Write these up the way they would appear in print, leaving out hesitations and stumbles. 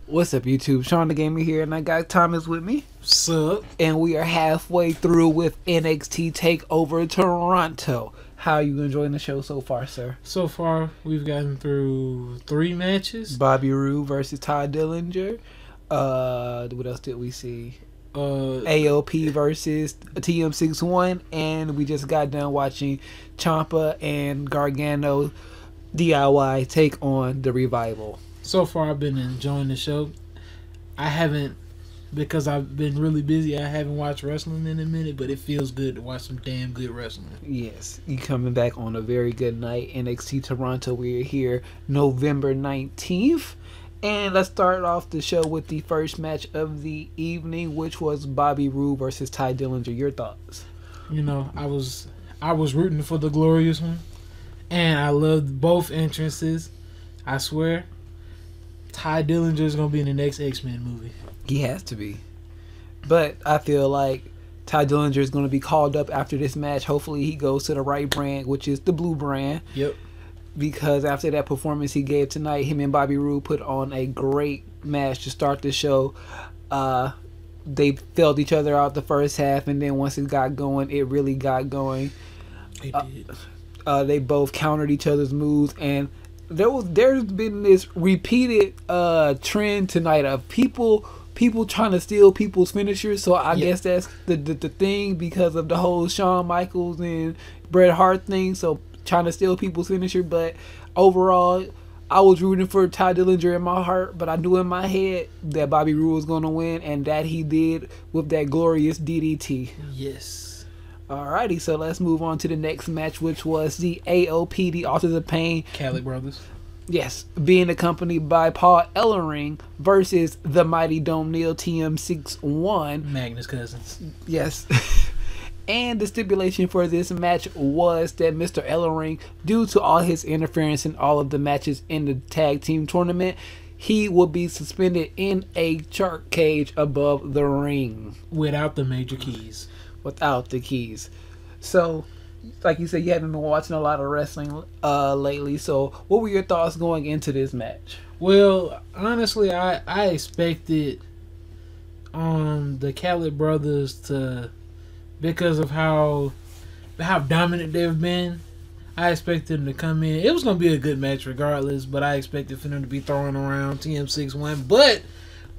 What's up, YouTube? Shawn DaGamer here, and I got Thomas with me. What's up? And we are halfway through with NXT TakeOver Toronto. How are you enjoying the show so far, sir? So far, we've gotten through 3 matches. Bobby Roode versus Ty Dillinger. What else did we see? AOP versus TM61, and we just got done watching Ciampa and Gargano DIY take on the Revival. So far, I've been enjoying the show. I haven't, because I've been really busy, I haven't watched wrestling in a minute, but it feels good to watch some damn good wrestling. Yes, you coming back on a very good night. NXT Toronto, we're here November 19th. And let's start off the show with the first match of the evening, which was Bobby Roode versus Ty Dillinger. Your thoughts? You know, I was rooting for the glorious one, and I loved both entrances. I swear, Ty Dillinger is gonna be in the next X-Men movie. He has to be. But I feel like Ty Dillinger is going to be called up after this match. Hopefully he goes to the right brand, which is the blue brand. Yep. Because after that performance he gave tonight, him and Bobby Roode put on a great match to start the show. They felt each other out the first half, and then once it got going, it really got going. They did. They both countered each other's moves, and there's been this repeated trend tonight of people trying to steal people's finishers. So I guess that's the thing, because of the whole Shawn Michaels and Bret Hart thing. So trying to steal people's finisher. But overall, I was rooting for Ty Dillinger in my heart, but I knew in my head that Bobby Roode was going to win, and that he did with that glorious DDT. Yes. Alrighty, so let's move on to the next match, which was the AOP, the Authors of Pain. Cali Brothers. Yes, being accompanied by Paul Ellering versus the Mighty Dome Neil TM61. Magnus Cousins. Yes. And the stipulation for this match was that Mr. Ellering, due to all his interference in all of the matches in the tag team tournament, he will be suspended in a shark cage above the ring. Without the major keys. Without the keys. So, like you said, you haven't been watching a lot of wrestling lately. So, what were your thoughts going into this match? Well, honestly, I expected the Cali Brothers to, because of how dominant they've been, I expected them to come in. It was going to be a good match regardless, but I expected for them to be throwing around TM61. But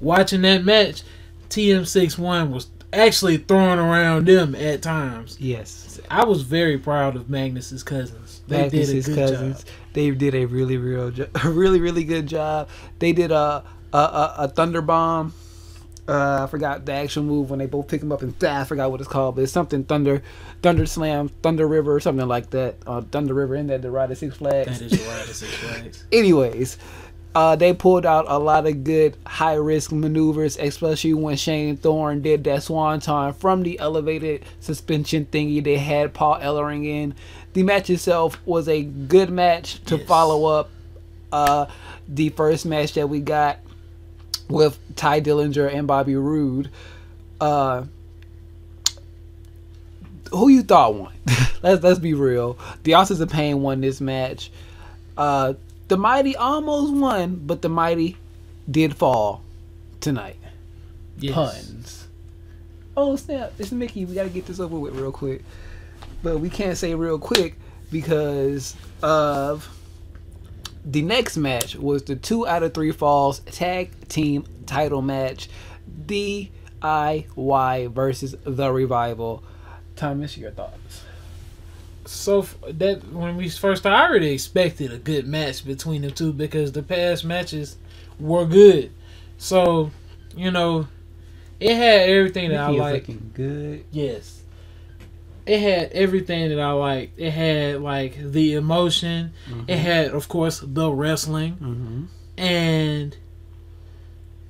watching that match, TM61 was actually throwing around them at times. Yes. I was very proud of Magnus's cousins. They did a good job. They did a really good job. They did a thunder bomb. I forgot the actual move when they both pick him up, and I forgot what it's called, but it's something thunder slam, thunder river, or something like that. Thunder river, in that the Ride of Six Flags. That is the Ride of Six Flags. Anyways, they pulled out a lot of good high risk maneuvers, especially when Shane Thorne did that swanton from the elevated suspension thingy. They had Paul Ellering in. The match itself was a good match to follow up the first match that we got with Ty Dillinger and Bobby Roode. Who you thought won? let's be real. The Authors of Pain won this match. The Mighty almost won, but the Mighty did fall tonight. Yes. Puns. Oh snap! It's Mickey. We gotta get this over with real quick, but we can't say real quick because of the next match was the 2 out of 3 falls tag team title match, DIY versus the Revival. Thomas, your thoughts? So that when we first started, I already expected a good match between the two because the past matches were good. So, you know, it had everything that I liked. Looking good. Yes. It had everything that I liked. It had like the emotion. It had, of course, the wrestling, and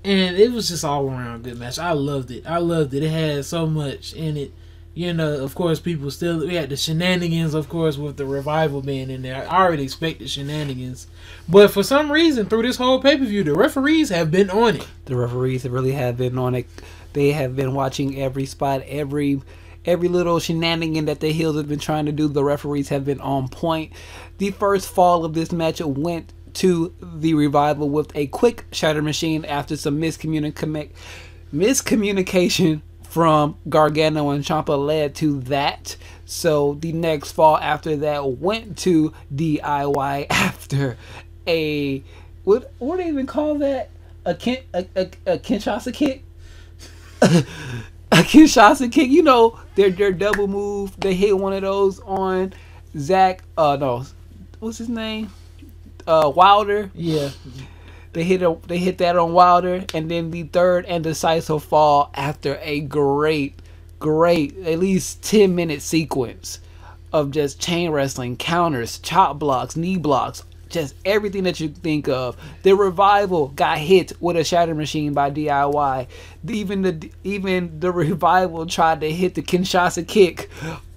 it was just all around good match. I loved it. It had so much in it. You know, of course, we had the shenanigans, of course, with the Revival being in there. I already expected shenanigans, but for some reason, through this whole pay-per-view, the referees have been on it. The referees really have been on it. They have been watching every spot, every little shenanigan that the heels have been trying to do. The referees have been on point. The first fall of this match went to the Revival with a quick shatter machine after some miscommunication from Gargano and Ciampa led to that. So the next fall after that went to DIY after a what do they even call that? A Kinshasa kick? A Kinshasa kick. You know, their double move. They hit one of those on Zach. No, what's his name? Wilder. Yeah. They hit that on Wilder, and then the third and decisive fall after a great at least 10-minute sequence of just chain wrestling, counters, chop blocks, knee blocks, just everything that you think of. The Revival got hit with a shatter machine by DIY. Even the Revival tried to hit the Kinshasa kick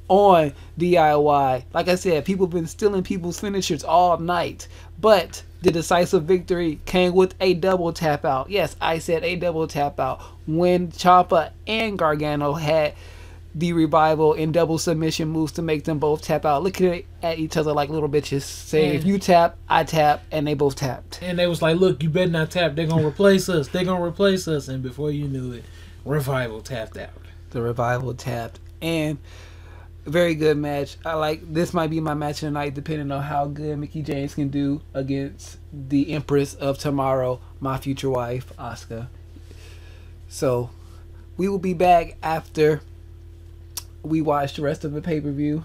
on DIY. Like I said, people have been stealing people's finishers all night, but the decisive victory came with a double tap out. Yes, I said a double tap out when Ciampa and Gargano had the Revival in double submission moves to make them both tap out, looking at each other like little bitches, saying, if you tap, I tap, and they both tapped. And they was like, look, you better not tap. They're going to replace us. They're going to replace us. And before you knew it, Revival tapped out. The Revival tapped. And very good match. I like this. Might be my match of the night, depending on how good Mickie James can do against the Empress of Tomorrow, my future wife, Asuka. So we will be back after we watch the rest of the pay-per-view.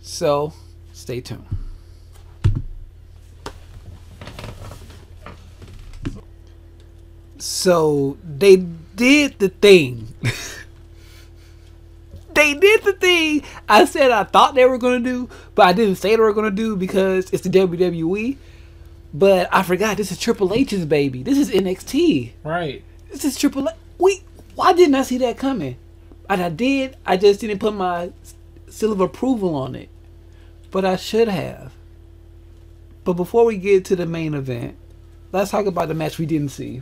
So stay tuned. So they did the thing. They did the thing I said I thought they were going to do, but I didn't say they were going to do because it's the WWE. But I forgot, this is Triple H's baby. This is NXT. Right. This is Triple H. Why didn't I see that coming? And I did. I just didn't put my seal of approval on it. But I should have. But before we get to the main event, let's talk about the match we didn't see.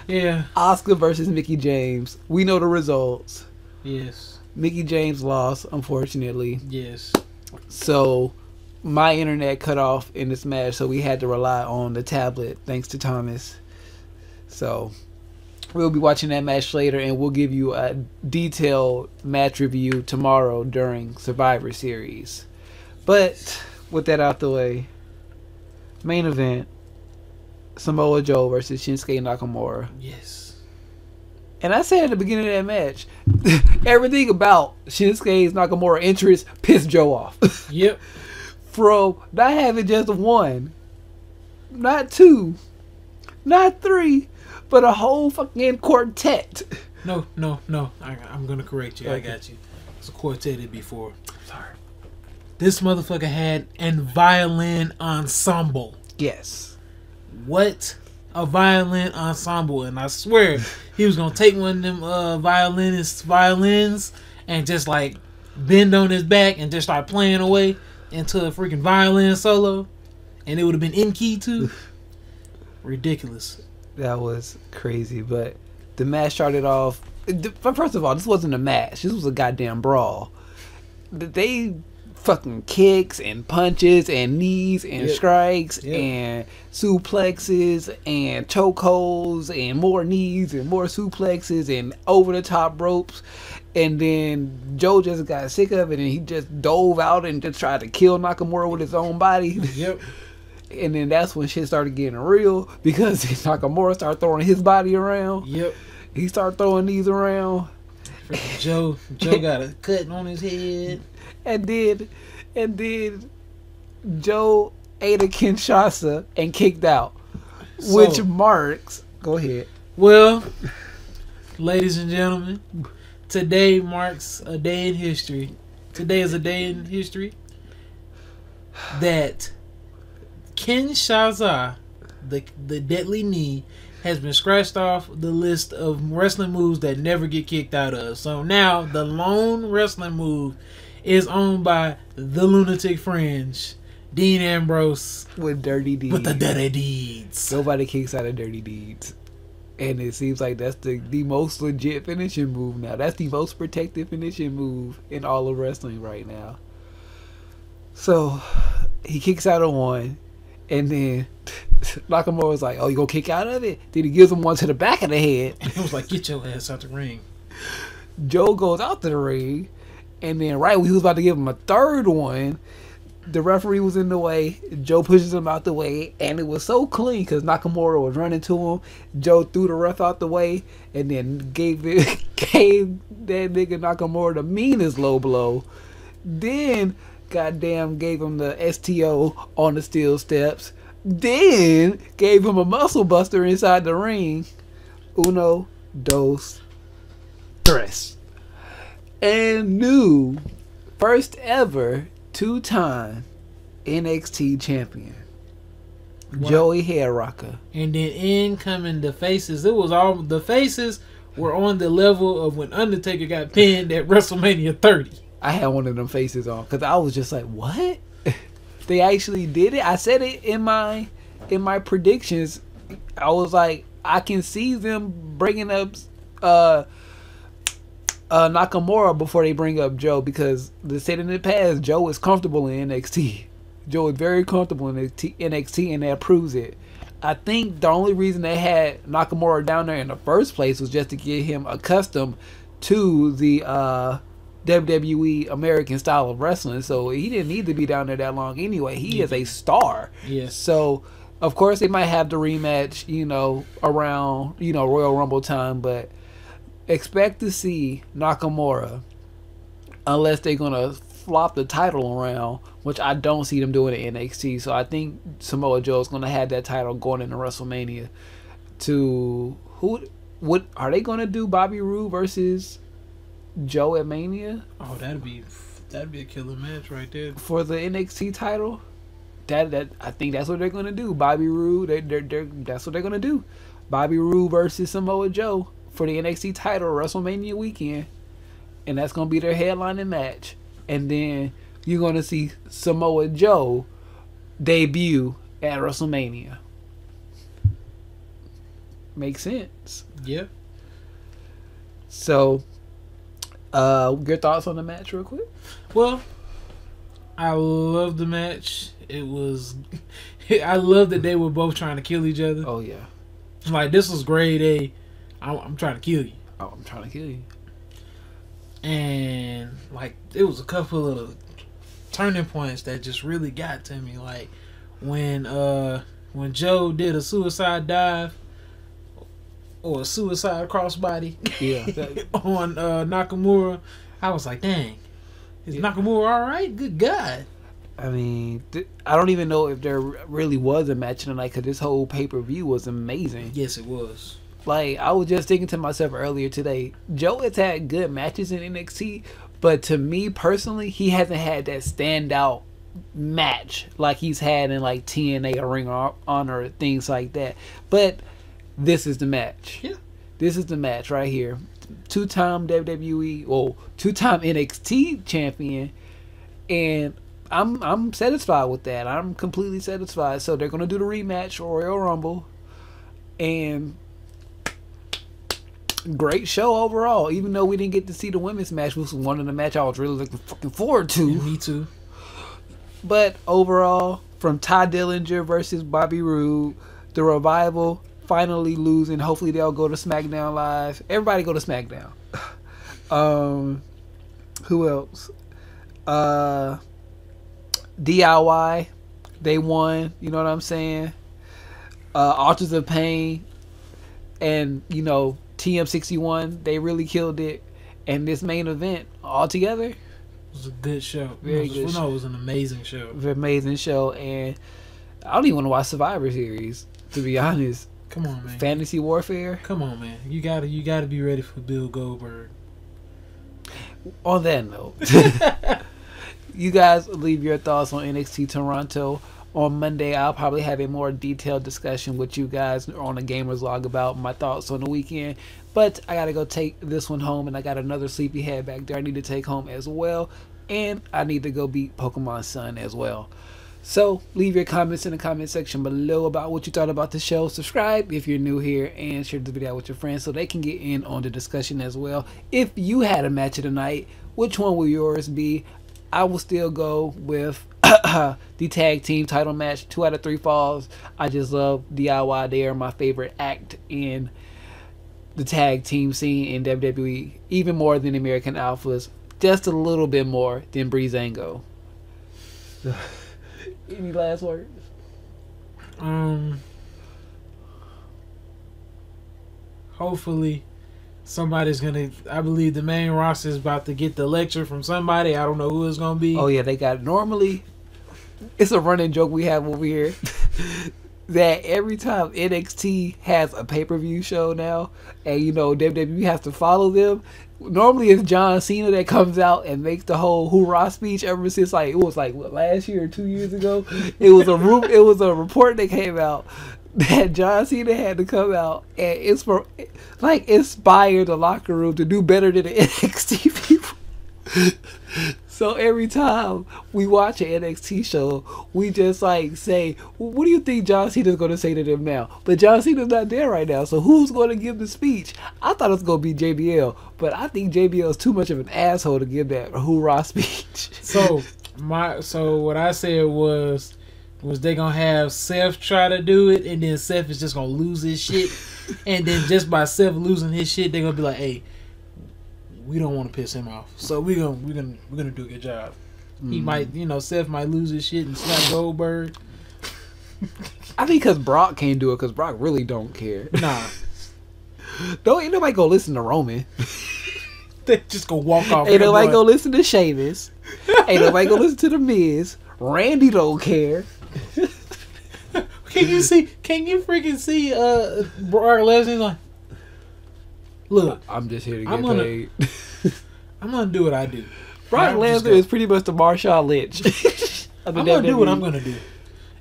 Yeah. Asuka versus Mickie James. We know the results. Yes. Mickie James lost, unfortunately. Yes. So my internet cut off in this match, so we had to rely on the tablet, thanks to Thomas. So we'll be watching that match later, and we'll give you a detailed match review tomorrow during Survivor Series. But with that out the way, main event, Samoa Joe versus Shinsuke Nakamura. Yes. And I said at the beginning of that match, everything about Shinsuke's Nakamura entrance pissed Joe off. Yep. From not having just one, not two, not three, but a whole fucking quartet. No. I'm going to correct you. Okay. I got you. It's a quartet before. Sorry. This motherfucker had a violin ensemble. Yes. What? A violin ensemble. And I swear he was going to take one of them violins and just like bend on his back and just start playing away into a freaking violin solo. And it would have been in key too. Ridiculous. That was crazy. But the match started off. First of all, this wasn't a match. This was a goddamn brawl. They fucking kicks and punches and knees and strikes and suplexes and chokeholds and more knees and more suplexes and over the top ropes. And then Joe just got sick of it and he just dove out and just tried to kill Nakamura with his own body. Yep. And then that's when shit started getting real because Nakamura started throwing his body around. Yep. He started throwing these around. Joe got a cut on his head. And then Joe ate a Kinshasa and kicked out. Which marks... Go ahead. Well, ladies and gentlemen, today marks a day in history. Today is a day in history that Kinshasa, the deadly knee, has been scratched off the list of wrestling moves that never get kicked out of. So now the lone wrestling move is owned by the Lunatic Fringe, Dean Ambrose, with Dirty Deeds. With the Dirty Deeds. Nobody kicks out of Dirty Deeds. And it seems like that's the most legit finishing move now. That's the most protected finishing move in all of wrestling right now. So he kicks out of one. And then Nakamura was like, "Oh, you gonna kick out of it?" Then he gives him one to the back of the head. It was like, "Get your ass out the ring." Joe goes out to the ring, and then right when he was about to give him a third one, the referee was in the way. Joe pushes him out the way, and it was so clean because Nakamura was running to him. Joe threw the ref out the way, and then gave that nigga Nakamura the meanest low blow. Then, goddamn, gave him the STO on the steel steps. Then gave him a muscle buster inside the ring. Uno, dos, tres. And new, first ever, 2-time NXT champion, wow. Joey Hair Rocker. And then in coming the faces. It was all the faces were on the level of when Undertaker got pinned at WrestleMania 30. I had one of them faces on because I was just like, what? They actually did it. I said it in my predictions. I was like, I can see them bringing up Nakamura before they bring up Joe, because they said in the past Joe is comfortable in NXT. Joe is very comfortable in NXT, and that proves it. I think the only reason they had Nakamura down there in the first place was just to get him accustomed to the WWE American style of wrestling. So he didn't need to be down there that long anyway. He is a star. Yes. So of course they might have the rematch, around, Royal Rumble time, but expect to see Nakamura, unless they're gonna flop the title around, which I don't see them doing in NXT. So I think Samoa Joe's gonna have that title going into WrestleMania. What are they gonna do? Bobby Roode versus Joe at Mania? Oh, that'd be a killer match right there for the NXT title. That I think that's what they're gonna do. Bobby Roode, that's what they're gonna do. Bobby Roode versus Samoa Joe for the NXT title WrestleMania weekend, and that's gonna be their headlining match. And then you're gonna see Samoa Joe debut at WrestleMania. Makes sense. Yep. So, your thoughts on the match, real quick? Well, I love the match. It was, I love that they were both trying to kill each other. Oh yeah. Like, this was grade A. I'm trying to kill you. Oh, I'm trying to kill you. And like, it was a couple of turning points that just really got to me. Like when Joe did a suicide dive or a suicide crossbody, on Nakamura, I was like, dang, is Nakamura all right? Good God. I mean, I don't even know if there really was a match tonight, because this whole pay-per-view was amazing. Yes, it was. Like, I was just thinking to myself earlier today, Joe has had good matches in NXT, but to me personally, he hasn't had that standout match like he's had in like TNA or Ring of Honor, things like that. But this is the match. Yeah. This is the match right here. 2-time WWE, well, 2-time NXT champion, and I'm satisfied with that. I'm completely satisfied. So they're gonna do the rematch for Royal Rumble, and great show overall. Even though we didn't get to see the women's match, which was one of the match I was really looking fucking forward to. Yeah, me too. But overall, from Ty Dillinger versus Bobby Roode, the Revival finally losing. Hopefully they'll go to SmackDown Live. Everybody go to SmackDown. Who else? DIY, they won. You know what I'm saying? Authors of Pain and TM61, they really killed it. And this main event altogether, it was a good show. Very good. No, it was an amazing show. An amazing show, and I don't even want to watch Survivor Series, to be honest. Come on, man. Fantasy Warfare. Come on, man. You gotta be ready for Bill Goldberg. On that note, you guys leave your thoughts on NXT Toronto. On Monday, I'll probably have a more detailed discussion with you guys on the Gamers Log about my thoughts on the weekend. But I gotta go take this one home, and I got another sleepyhead back there I need to take home as well. And I need to go beat Pokemon Sun as well. So leave your comments in the comment section below about what you thought about the show. Subscribe if you're new here, and share the video with your friends so they can get in on the discussion as well. If you had a match of the night, which one will yours be? I will still go with the tag team title match, 2 out of 3 falls. I just love DIY. They are my favorite act in the tag team scene in WWE, even more than American Alphas, just a little bit more than Breezango. Any last words? Hopefully somebody's gonna, I believe the main roster is about to get the lecture from somebody. I don't know who it's gonna be. Oh yeah, they got, normally it's a running joke we have over here that every time NXT has a pay-per-view show now, and you know WWE has to follow them, normally it's John Cena that comes out and makes the whole hoorah speech. Ever since like it was like what, last year or 2 years ago, it was a report that came out that John Cena had to come out and inspire the locker room to do better than the NXT people. So every time we watch an NXT show, we just like say, what do you think John Cena's going to say to them now? But John Cena's not there right now, so who's going to give the speech? I thought it was going to be JBL, but I think JBL is too much of an asshole to give that hoorah speech. So what I said was they going to have Seth try to do it, and then Seth is just going to lose his shit. And then just by Seth losing his shit, they're going to be like, hey, we don't want to piss him off, so we're gonna do a good job. He might, Seth might lose his shit and slap Goldberg. I think because Brock can't do it, because Brock really don't care. Nah, ain't nobody go listen to Roman. They just go walk off. Ain't nobody go listen to Sheamus. Ain't nobody go listen to the Miz. Randy don't care. Can you freaking see Brock Lesnar like, look, I'm just here to get paid. I'm gonna do what I do. Brock Lesnar is pretty much the Marshawn Lynch. I'm gonna do what I'm gonna do.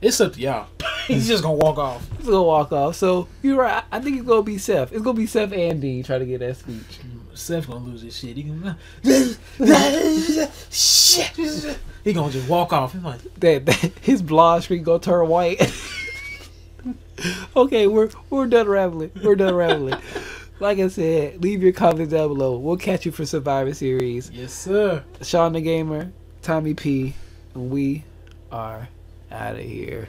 It's up to y'all. He's just gonna walk off. He's gonna walk off. So you're right. I think it's gonna be Seth. It's gonna be Seth and Dean trying to get that speech. Seth gonna lose his shit. He gonna shit. He gonna just walk off. He's like that his blonde streak gonna turn white. Okay, we're done rambling. We're done rambling. Like I said, leave your comments down below. We'll catch you for Survivor Series. Yes, sir. Shawn DaGamer, Tommy P, and we are out of here.